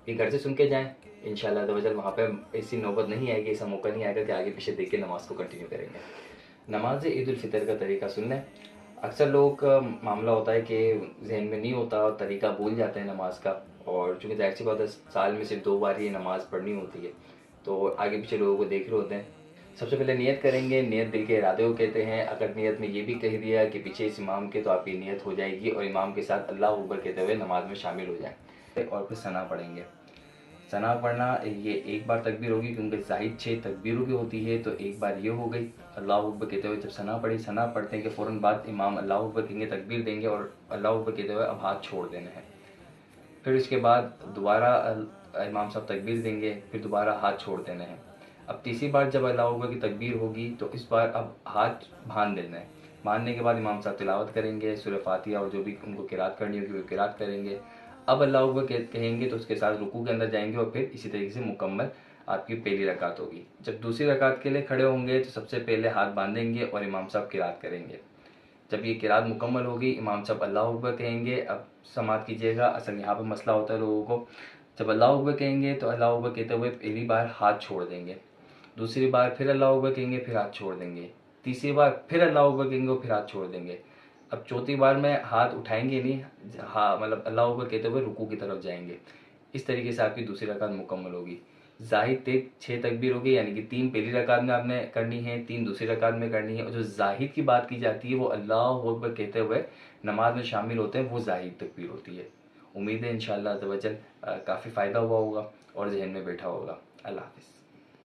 ये घर से सुन के जाएँ, इंशाल्लाह तवज्जल वहाँ पे ऐसी नौबत नहीं आएगी, ऐसा मौका नहीं आएगा कि आगे पीछे देख के नमाज़ को कंटिन्यू करेंगे। नमाज़ ईद उल फ़ितर का तरीका सुन लें। अक्सर लोगों का मामला होता है कि ज़हन में नहीं होता और तरीका भूल जाते हैं नमाज़ का, और चूँकि ज़ाहिर सी बात है साल में सिर्फ 2 बार ही नमाज़ पढ़नी होती है, तो आगे पीछे लोगों को देख रहे होते हैं। सबसे पहले नियत करेंगे, नियत दिल के इरादे को कहते हैं। अगर नियत में ये भी कह दिया कि पीछे इस इमाम के, तो आपकी नियत हो जाएगी और इमाम के साथ अल्लाहू अकबर कहते हुए नमाज़ में शामिल हो जाएँ और फिर सना पढ़ेंगे। सना पढ़ना ये एक बार तकबीर होगी, क्योंकि ज़ाहिद 6 तकबीरों की होती है, तो एक बार ये हो गई अल्लाहू अकबर कहते हुए जब सना पढ़ी। सना पढ़ने के फ़ौरन बाद इमाम अल्लाहू अकबर कहेंगे, तकबीर देंगे और अल्लाहू अकबर कहते हुए अब हाथ छोड़ देने हैं। फिर इसके बाद दोबारा इमाम साहब तकबीर देंगे, फिर दोबारा हाथ छोड़ देने हैं। अब तीसरी बार जब अल्लाहू अकबर की तकबीर होगी तो इस बार अब हाथ बांध देना है। बांधने के बाद इमाम साहब तिलावत करेंगे सूरह फातिहा, और जो भी उनको किरात करनी होगी वो किरात करेंगे। अब अल्लाहू अकबर कहेंगे तो उसके साथ रुकू के अंदर जाएंगे और फिर इसी तरीके से मुकम्मल आपकी पहली रकात होगी। जब दूसरी रकात के लिए खड़े होंगे तो सबसे पहले हाथ बांधेंगे और इमाम साहब किरात करेंगे। जब ये किरात मुकम्मल होगी इमाम साहब अल्लाहू अकबर कहेंगे। अब समात कीजिएगा, असल यहाँ पर मसला होता है लोगों को, जब अल्लाहू अकबर कहेंगे तो अल्लाहू अकबर कहते हुए पहली बार हाथ छोड़ देंगे, दूसरी बार फिर अल्लाहू अकबर कहेंगे फिर हाथ छोड़ देंगे, तीसरी बार फिर अल्लाहू अकबर कहेंगे और फिर हाथ छोड़ देंगे। अब चौथी बार में हाथ उठाएंगे नहीं, हाँ मतलब अल्लाहू अकबर कहते हुए रुकू की तरफ जाएंगे। इस तरीके से आपकी दूसरी रकात मुकम्मल होगी। ज़ाहिद 6 तकबीर होगी, यानी कि 3 पहली रकात में आपने करनी है, 3 दूसरी रकात में करनी है, और जो ज़ाहिद की बात की जाती है वो अल्लाहू अकबर कहते हुए नमाज में शामिल होते हैं, वो ज़ाहिद तकबीर होती है। उम्मीद है इंशाअल्लाह तवज्जल काफ़ी फ़ायदा हुआ होगा और ज़हन में बैठा होगा। अल्लाह हाफ़िज़।